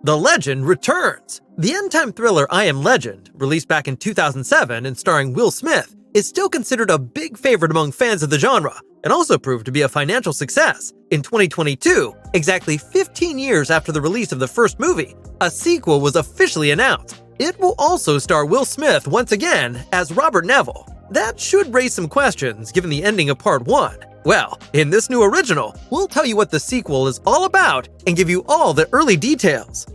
The Legend returns. The end-time thriller I Am Legend, released back in 2007 and starring Will Smith, is still considered a big favorite among fans of the genre, and also proved to be a financial success. In 2022, exactly 15 years after the release of the first movie, a sequel was officially announced. It will also star Will Smith once again as Robert Neville. That should raise some questions given the ending of Part 1. Well, in this new original, we'll tell you what the sequel is all about and give you all the early details.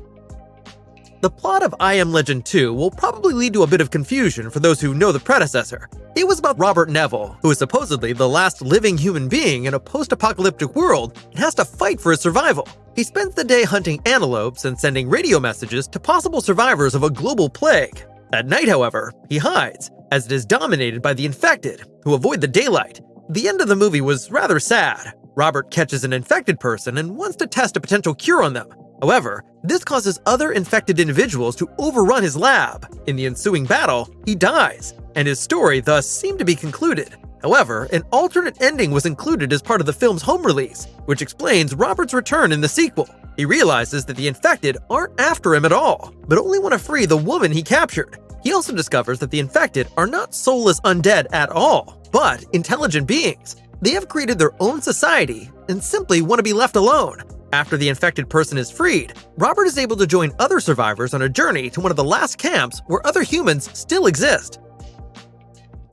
The plot of I Am Legend 2 will probably lead to a bit of confusion for those who know the predecessor. It was about Robert Neville, who is supposedly the last living human being in a post-apocalyptic world and has to fight for his survival. He spends the day hunting antelopes and sending radio messages to possible survivors of a global plague. At night, however, he hides, as it is dominated by the infected, who avoid the daylight. The end of the movie was rather sad. Robert catches an infected person and wants to test a potential cure on them. However, this causes other infected individuals to overrun his lab. In the ensuing battle, he dies, and his story thus seemed to be concluded. However, an alternate ending was included as part of the film's home release, which explains Robert's return in the sequel. He realizes that the infected aren't after him at all, but only want to free the woman he captured. He also discovers that the infected are not soulless undead at all, but intelligent beings. They have created their own society and simply want to be left alone. After the infected person is freed, Robert is able to join other survivors on a journey to one of the last camps where other humans still exist.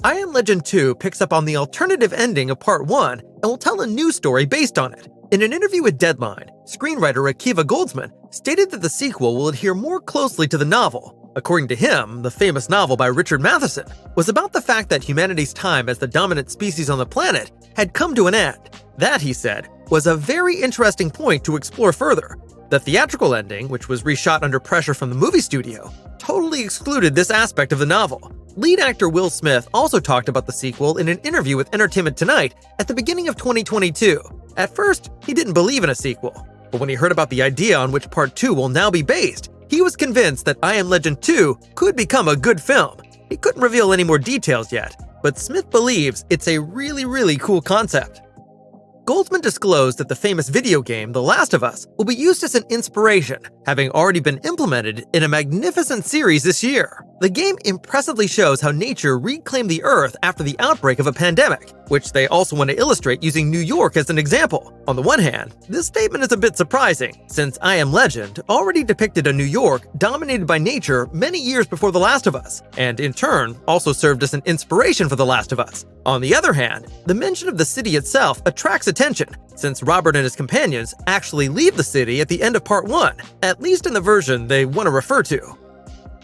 I Am Legend 2 picks up on the alternative ending of Part 1 and will tell a new story based on it. In an interview with Deadline, screenwriter Akiva Goldsman stated that the sequel will adhere more closely to the novel. According to him, the famous novel by Richard Matheson was about the fact that humanity's time as the dominant species on the planet had come to an end. That, he said, was a very interesting point to explore further. The theatrical ending, which was reshot under pressure from the movie studio, totally excluded this aspect of the novel. Lead actor Will Smith also talked about the sequel in an interview with Entertainment Tonight at the beginning of 2022. At first, he didn't believe in a sequel, but when he heard about the idea on which Part 2 will now be based, he was convinced that I Am Legend 2 could become a good film. He couldn't reveal any more details yet, but Smith believes it's a really cool concept. Goldsman disclosed that the famous video game The Last of Us will be used as an inspiration, having already been implemented in a magnificent series this year. The game impressively shows how nature reclaimed the Earth after the outbreak of a pandemic, which they also want to illustrate using New York as an example. On the one hand, this statement is a bit surprising, since I Am Legend already depicted a New York dominated by nature many years before The Last of Us, and in turn also served as an inspiration for The Last of Us. On the other hand, the mention of the city itself attracts attention, since Robert and his companions actually leave the city at the end of Part 1, at least in the version they want to refer to.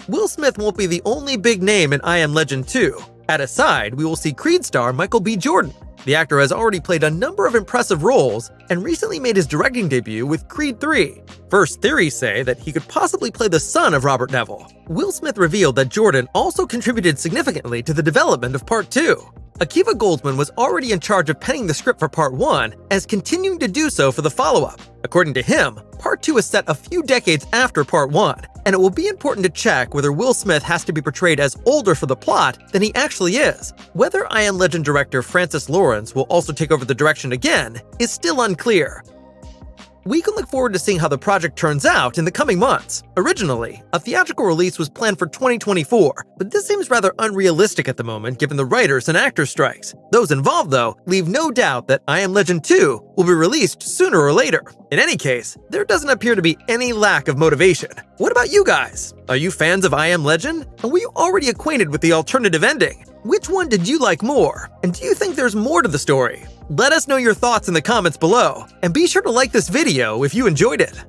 Will Smith won't be the only big name in I Am Legend 2. At his side, we will see Creed star Michael B. Jordan. The actor has already played a number of impressive roles and recently made his directing debut with Creed 3. First theories say that he could possibly play the son of Robert Neville. Will Smith revealed that Jordan also contributed significantly to the development of Part 2. Akiva Goldsman was already in charge of penning the script for Part 1 and is continuing to do so for the follow-up. According to him, Part 2 is set a few decades after Part 1, and it will be important to check whether Will Smith has to be portrayed as older for the plot than he actually is. Whether I Am Legend director Francis Lawrence will also take over the direction again is still unclear. We can look forward to seeing how the project turns out in the coming months. Originally, a theatrical release was planned for 2024, but this seems rather unrealistic at the moment given the writers and actors strikes. Those involved, though, leave no doubt that I Am Legend 2 will be released sooner or later. In any case, there doesn't appear to be any lack of motivation. What about you guys? Are you fans of I Am Legend? And were you already acquainted with the alternative ending? Which one did you like more? And do you think there's more to the story? Let us know your thoughts in the comments below, and be sure to like this video if you enjoyed it.